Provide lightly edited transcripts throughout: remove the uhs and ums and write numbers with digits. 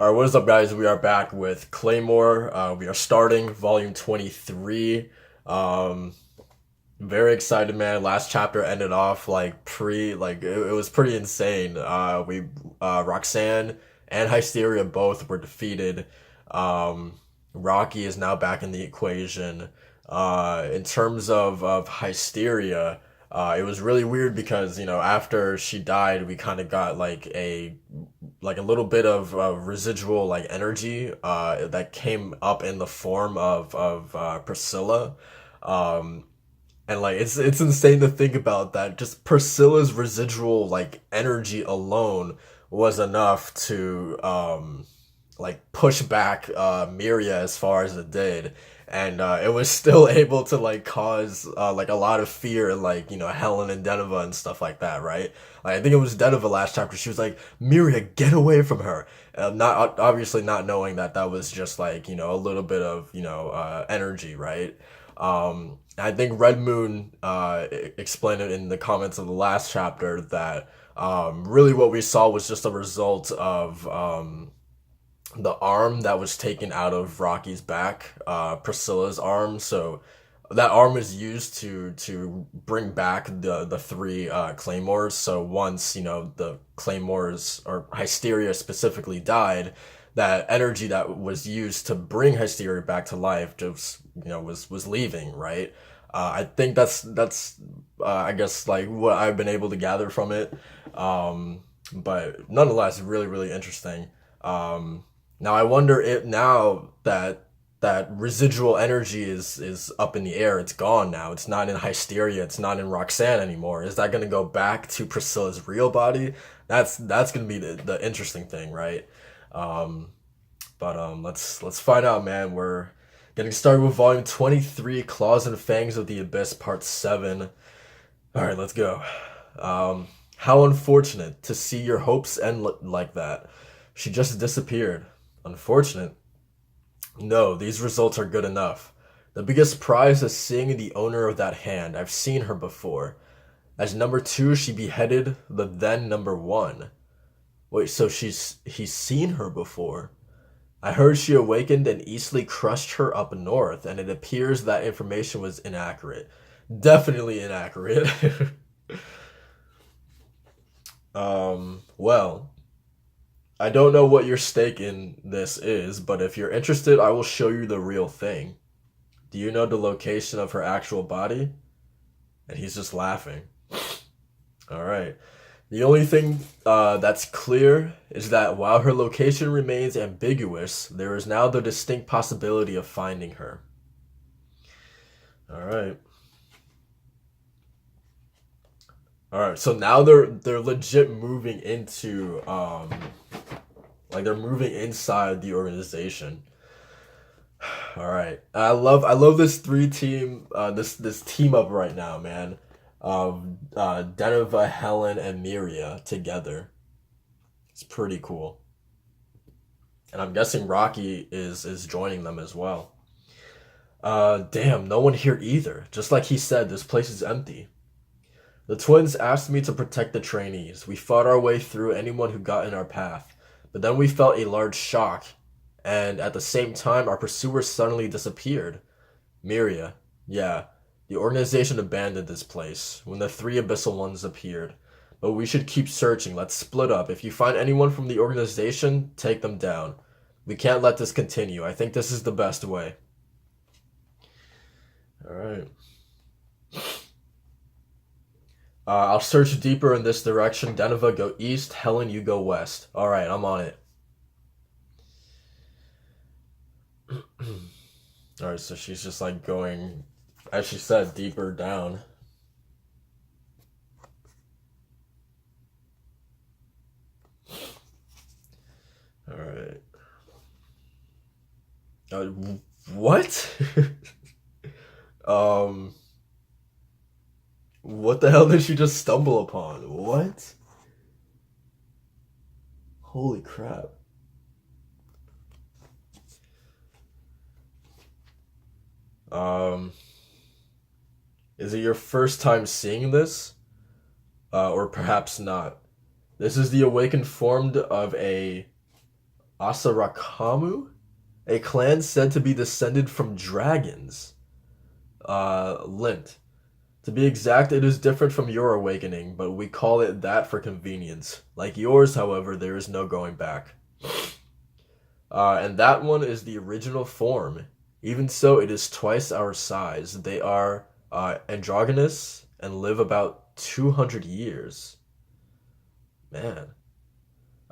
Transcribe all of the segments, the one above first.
All right, what is up, guys? We are back with Claymore. We are starting volume 23. Um, Very excited, man. Last chapter ended off it was pretty insane. Roxanne and Hysteria both were defeated. Um, Rocky is now back in the equation. In terms of Hysteria, it was really weird because after she died, we kind of got like a little bit of residual like energy that came up in the form of Priscilla. Um, and like it's insane to think about that. Just Priscilla's residual like energy alone was enough to like push back Miria as far as it did. And it was still able to like cause like a lot of fear, like Helen and Deneva and stuff like that, right? Like, I think it was Deneva last chapter. She was like, "Miria, get away from her!" Not obviously not knowing that that was just like a little bit of energy, right? I think Red Moon explained it in the comments of the last chapter that really what we saw was just a result of the arm that was taken out of Rocky's back, Priscilla's arm. So that arm was used to bring back the three claymores. So once the claymores or Hysteria specifically died, that energy that was used to bring Hysteria back to life just was leaving, right? I think that's I guess like what I've been able to gather from it. But nonetheless, really interesting. Now I wonder if now that that residual energy is up in the air, it's gone now. It's not in Hysteria. It's not in Roxanne anymore. Is that going to go back to Priscilla's real body? That's going to be the interesting thing, right? Um, but let's find out, man. We're getting started with volume 23, Claws and Fangs of the Abyss, part 7. All right, let's go. How unfortunate to see your hopes end like that. She just disappeared. Unfortunate? No, these results are good enough. The biggest prize is seeing the owner of that hand. I've seen her before. As number 2, she beheaded the then number 1. Wait, so he's seen her before? I heard she awakened and easily crushed her up north, and it appears that information was inaccurate. Definitely inaccurate. Well, I don't know what your stake in this is, but if you're interested, I will show you the real thing. Do you know the location of her actual body? And he's just laughing. All right. The only thing that's clear is that while her location remains ambiguous, there is now the distinct possibility of finding her. All right. All right. So now they're legit moving into like they're moving inside the organization. All right. I love this three team this team up right now, man. Deneva, Helen, and Miria together. It's pretty cool. And I'm guessing Rocky is joining them as well. Damn, no one here either. Just like he said, this place is empty. The twins asked me to protect the trainees. We fought our way through anyone who got in our path. But then we felt a large shock, and at the same time, our pursuers suddenly disappeared. Miria, yeah, the organization abandoned this place when the three abyssal ones appeared. But we should keep searching. Let's split up. If you find anyone from the organization, take them down. We can't let this continue. I think this is the best way. Alright. I'll search deeper in this direction. Deneva, go east. Helen, you go west. Alright, I'm on it. Alright, so she's just like going, as she said, deeper down. Alright. Uh, what? um, what the hell did she just stumble upon? What? Holy crap. Um, is it your first time seeing this? Or perhaps not. This is the awakened form of a Asarakamu, a clan said to be descended from dragons. Lint. To be exact, it is different from your awakening, but we call it that for convenience. Like yours, however, there is no going back. And that one is the original form. Even so, it is twice our size. They are androgynous and live about 200 years. Man.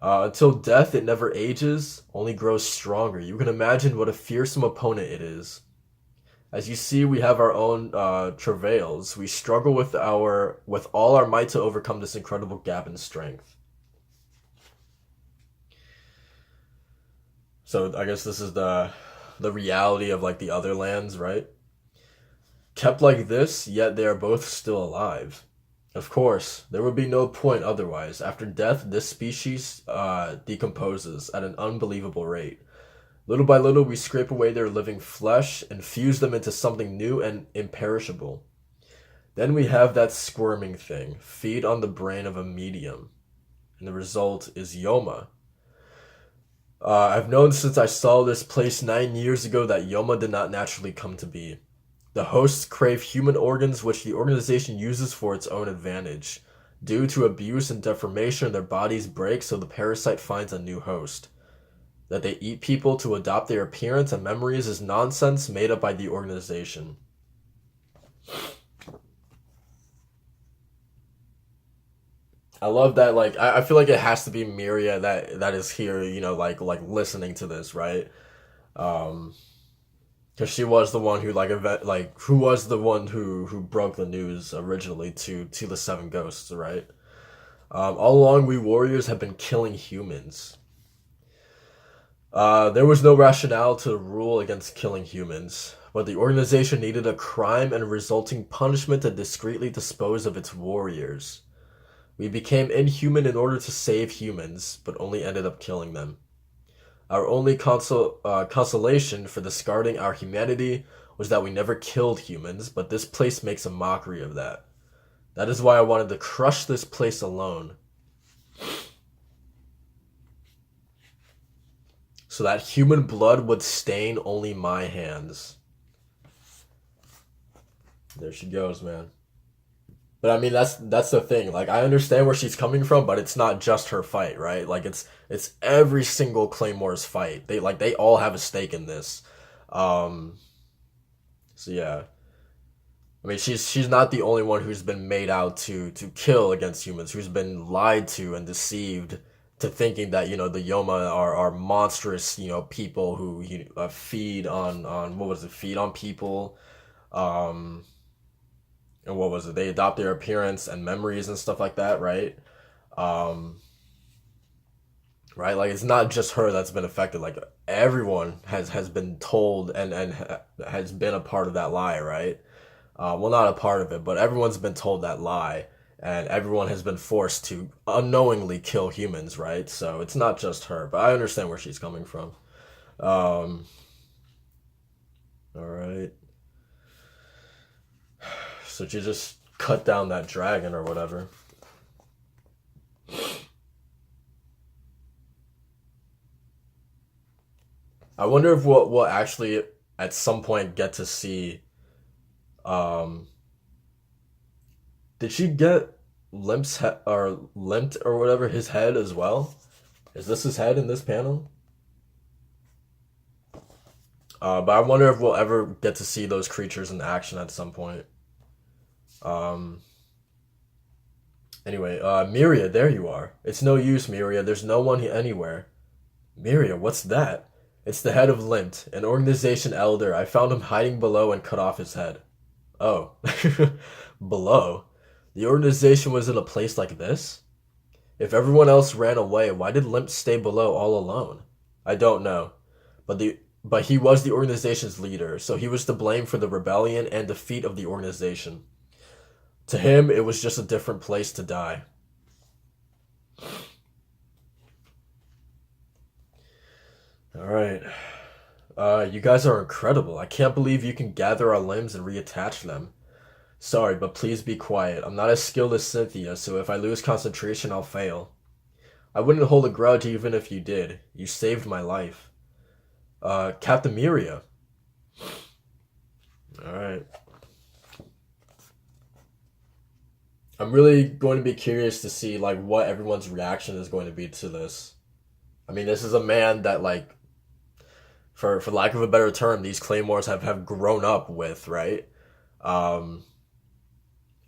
Until death, it never ages, only grows stronger. You can imagine what a fearsome opponent it is. As you see, we have our own travails. We struggle with all our might to overcome this incredible gap in strength. So I guess this is the reality of like the other lands, right? Kept like this, yet they are both still alive. Of course, there would be no point otherwise. After death, this species decomposes at an unbelievable rate. Little by little, we scrape away their living flesh and fuse them into something new and imperishable. Then we have that squirming thing, feed on the brain of a medium. And the result is Yoma. I've known since I saw this place 9 years ago that Yoma did not naturally come to be. The hosts crave human organs which the organization uses for its own advantage. Due to abuse and deformation, their bodies break so the parasite finds a new host. That they eat people to adopt their appearance and memories is nonsense made up by the organization. I love that, like, I feel like it has to be Miria that is here, like listening to this, right? Um, because she was the one who who was the one who broke the news originally to the seven ghosts, right? All along, we warriors have been killing humans. There was no rationale to rule against killing humans, but the organization needed a crime and resulting punishment to discreetly dispose of its warriors. We became inhuman in order to save humans, but only ended up killing them. Our only consolation for discarding our humanity was that we never killed humans, but this place makes a mockery of that. That is why I wanted to crush this place alone. So that human blood would stain only my hands. There she goes, man. But I mean, that's the thing. Like, I understand where she's coming from, but it's not just her fight, right? Like, it's every single Claymore's fight. They all have a stake in this. Um, so yeah. I mean, she's not the only one who's been made out to kill against humans, who's been lied to and deceived to thinking that the Yoma are monstrous people who feed on what was it, feed on people, um and what was it, they adopt their appearance and memories and stuff like that, right? um right, like, it's not just her that's been affected. Like, everyone has been told and has been a part of that lie, right? Well, not a part of it, but everyone's been told that lie, and everyone has been forced to unknowingly kill humans, right? So it's not just her, but I understand where she's coming from. Um, all right. So she just cut down that dragon or whatever. I wonder if we'll actually at some point get to see. Um, did she get Limp's head or Limpt or whatever his head as well? Is this his head in this panel? But I wonder if we'll ever get to see those creatures in action at some point. Um, anyway, Miria, there you are. It's no use, Miria. There's no one anywhere. Miria, what's that? It's the head of Lint, an organization elder. I found him hiding below and cut off his head. Oh, below? The organization was in a place like this? If everyone else ran away, why did Limp stay below all alone? I don't know. But he was the organization's leader, so he was to blame for the rebellion and defeat of the organization. To him, it was just a different place to die. Alright. You guys are incredible. I can't believe you can gather our limbs and reattach them. Sorry, but please be quiet. I'm not as skilled as Cynthia, so if I lose concentration, I'll fail. I wouldn't hold a grudge even if you did. You saved my life. Captain Miria. All right. I'm really going to be curious to see like what everyone's reaction is going to be to this. I mean, this is a man that like, for lack of a better term, these claymores have grown up with, right? Um,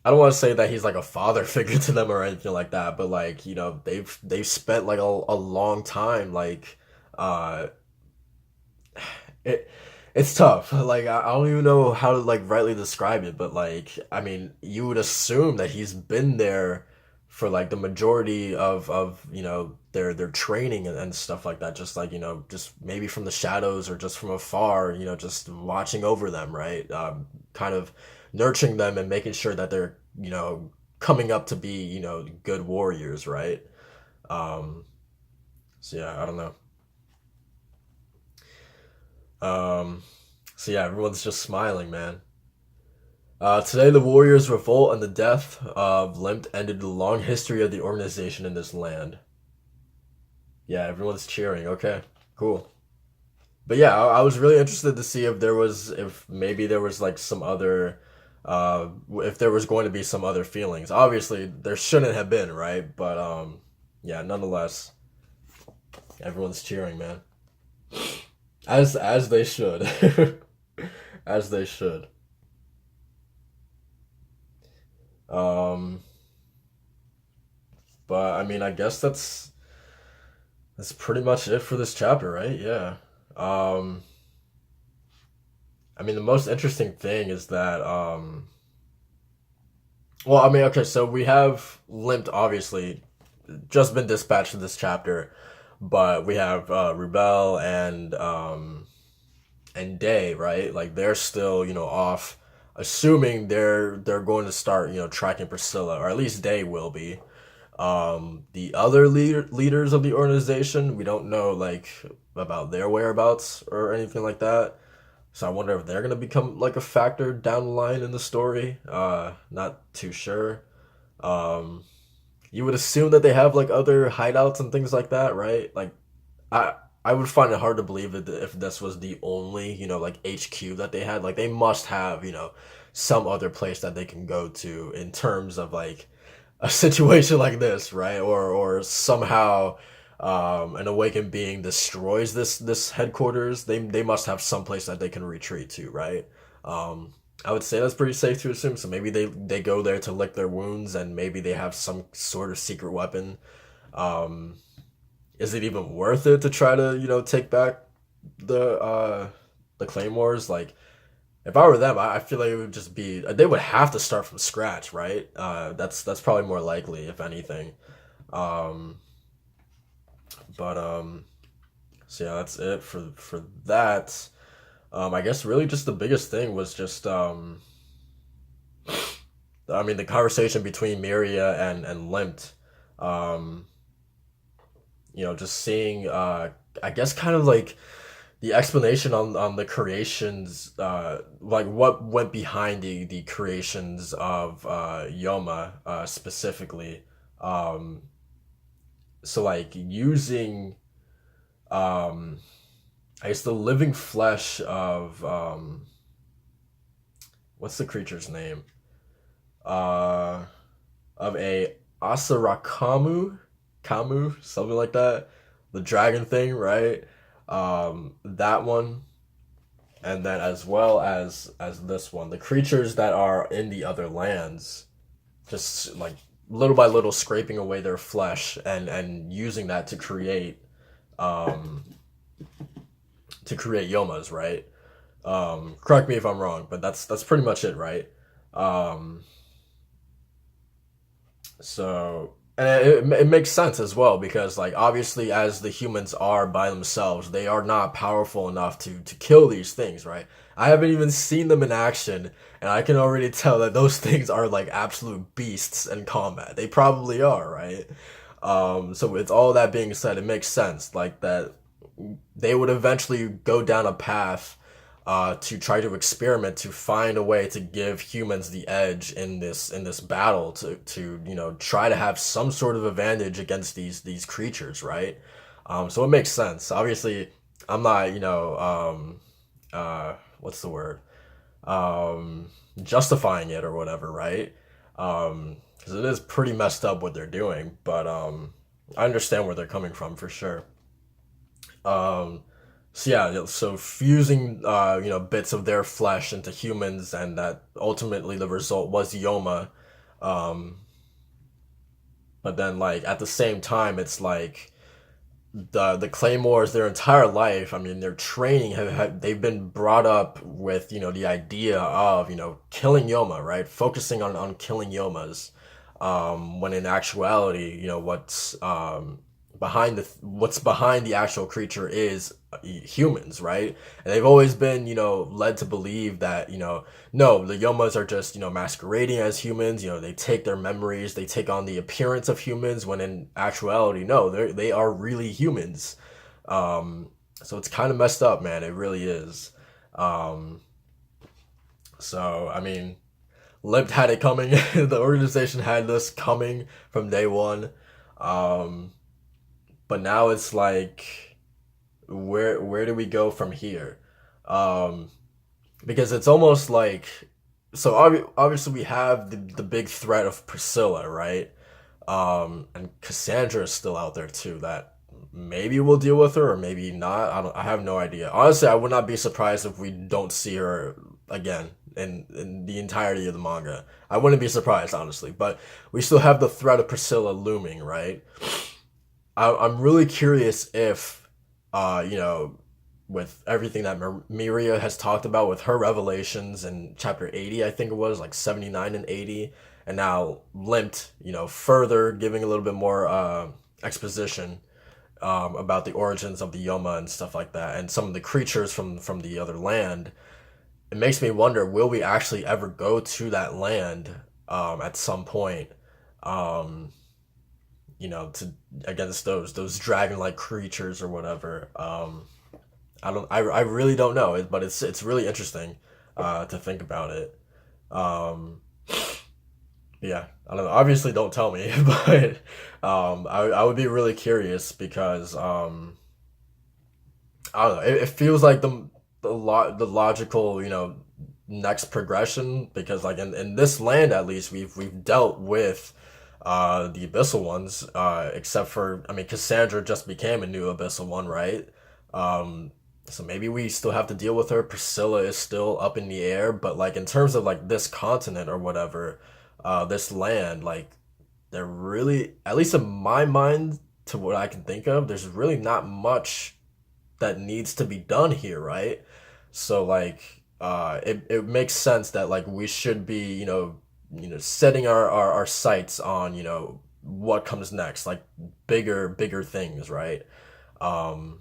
I don't want to say that he's like a father figure to them or anything like that, but like they've spent like a long time like uh it it's tough. Like I don't even know how to like rightly describe it, but like I mean, you would assume that he's been there for like the majority of their training and stuff like that. Just like just maybe from the shadows or just from afar. Just watching over them, right? Kind of nurturing them and making sure that they're coming up to be good warriors, right? Um, so yeah, I don't know. Um, so yeah, everyone's just smiling, man. Today, the Warriors' revolt and the death of Limp ended the long history of the organization in this land. Yeah, everyone's cheering. Okay, cool. But yeah, I was really interested to see if maybe there was like some other, if there was going to be some other feelings. Obviously, there shouldn't have been, right? But yeah, nonetheless, everyone's cheering, man, as they should, as they should. Um, but I mean, I guess that's pretty much it for this chapter, right? Yeah. Um, I mean, the most interesting thing is that, well, I mean, okay, so we have Limped, obviously, just been dispatched to this chapter, but we have Rubel and Day, right? Like they're still, off, assuming they're going to start, tracking Priscilla, or at least Day will be. The other leaders of the organization, we don't know like about their whereabouts or anything like that. So I wonder if they're gonna become like a factor down the line in the story. Not too sure. Um, you would assume that they have like other hideouts and things like that, right? Like I I would find it hard to believe that if this was the only like HQ that they had. Like they must have some other place that they can go to in terms of like a situation like this, right? Or somehow an awakened being destroys this headquarters. They must have some place that they can retreat to, right? I would say that's pretty safe to assume. So maybe they go there to lick their wounds, and maybe they have some sort of secret weapon. Um, is it even worth it to try to take back the claymores? Like if I were them, I feel like it would just be they would have to start from scratch, right? That's probably more likely, if anything. Um, but so yeah, that's it for that. I guess really just the biggest thing was just I mean the conversation between Miria and Limped. Um, just seeing I guess kind of like the explanation on the creations, like what went behind the creations of Yoma specifically. Um, so like using um, I guess the living flesh of what's the creature's name? Uh, of a Asarakamu, something like that. The dragon thing, right? That one, and then as well as this one, the creatures that are in the other lands, just like little by little scraping away their flesh and using that um to create yomas, right? Correct me if I'm wrong, but that's pretty much it, right? Um, So, and it makes sense as well because, like, obviously, as the humans are by themselves, they are not powerful enough to kill these things, right? I haven't even seen them in action, and I can already tell that those things are like absolute beasts in combat. They probably are, right? So with all that being said, it makes sense, like that they would eventually go down a path to try to experiment to find a way to give humans the edge in this battle to try to have some sort of advantage against these creatures, right? So it makes sense. Obviously, I'm not what's the word, justifying it or whatever, right? Because it is pretty messed up what they're doing, but I understand where they're coming from for sure. Um, so yeah, so fusing bits of their flesh into humans, and that ultimately the result was Yoma. Um, but then like at the same time, it's like the Claymores their entire life. I mean, their training they've been brought up with the idea of killing Yoma, right? Focusing on killing Yomas, when in actuality, what's behind the actual creature is humans, right? And they've always been led to believe that no, the Yomas are just masquerading as humans. They take their memories, they take on the appearance of humans, when in actuality, no, they are really humans. So it's kind of messed up, man. It really is. Um, so I mean, Limp had it coming. The organization had this coming from day one. Um, but now it's like, where do we go from here? Um, because it's almost like, so obviously we have the big threat of Priscilla, right? And Cassandra is still out there too. That maybe we'll deal with her or maybe not. I have no idea. Honestly, I would not be surprised if we don't see her again in the entirety of the manga. I wouldn't be surprised, honestly. But we still have the threat of Priscilla looming, right? I'm really curious if, with everything that Miria has talked about with her revelations in chapter 80, I think it was, like 79 and 80, and now Limped, further giving a little bit more exposition about the origins of the Yoma and stuff like that, and some of the creatures from the other land. It makes me wonder, will we actually ever go to that land at some point? Um, to against those dragon like creatures or whatever. I really don't know it, but it's really interesting to think about it. Um, yeah, I don't know. Obviously, don't tell me, but I would be really curious because I don't know. It feels like the logical next progression, because like in this land at least we've dealt with the abyssal ones, except for, I mean, Cassandra just became a new abyssal one, right? um so maybe we still have to deal with her. Priscilla is still up in the air, but like in terms of like this continent or whatever, this land, like they're really, at least in my mind, to what I can think of, there's really not much that needs to be done here, right? So like it makes sense that like we should be setting our sights on what comes next, like bigger things, right? um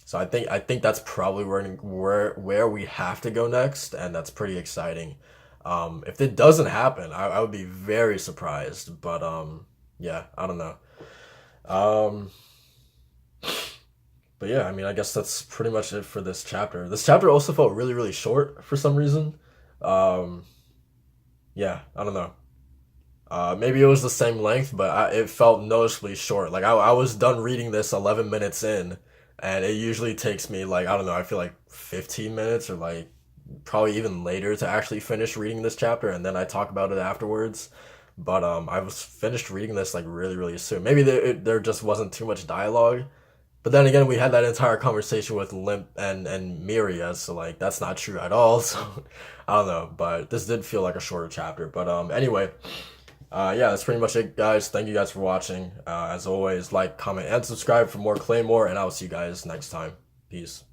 so I think that's probably where we have to go next, and that's pretty exciting. If it doesn't happen, I would be very surprised, but yeah, I don't know. um but yeah, I mean, I guess that's pretty much it for this chapter. This chapter also felt really, really short for some reason. Um, yeah, I don't know. Maybe it was the same length, but it felt noticeably short. Like I was done reading this 11 minutes in, and it usually takes me like, I don't know, I feel like 15 minutes or like probably even later to actually finish reading this chapter, and then I talk about it afterwards. But I was finished reading this like really, really soon. Maybe there just wasn't too much dialogue, but then again, we had that entire conversation with Limp and Miria, so like that's not true at all. So I don't know, but this did feel like a shorter chapter. But anyway, yeah, that's pretty much it, guys. Thank you guys for watching. As always, like, comment, and subscribe for more Claymore, and I will see you guys next time. Peace.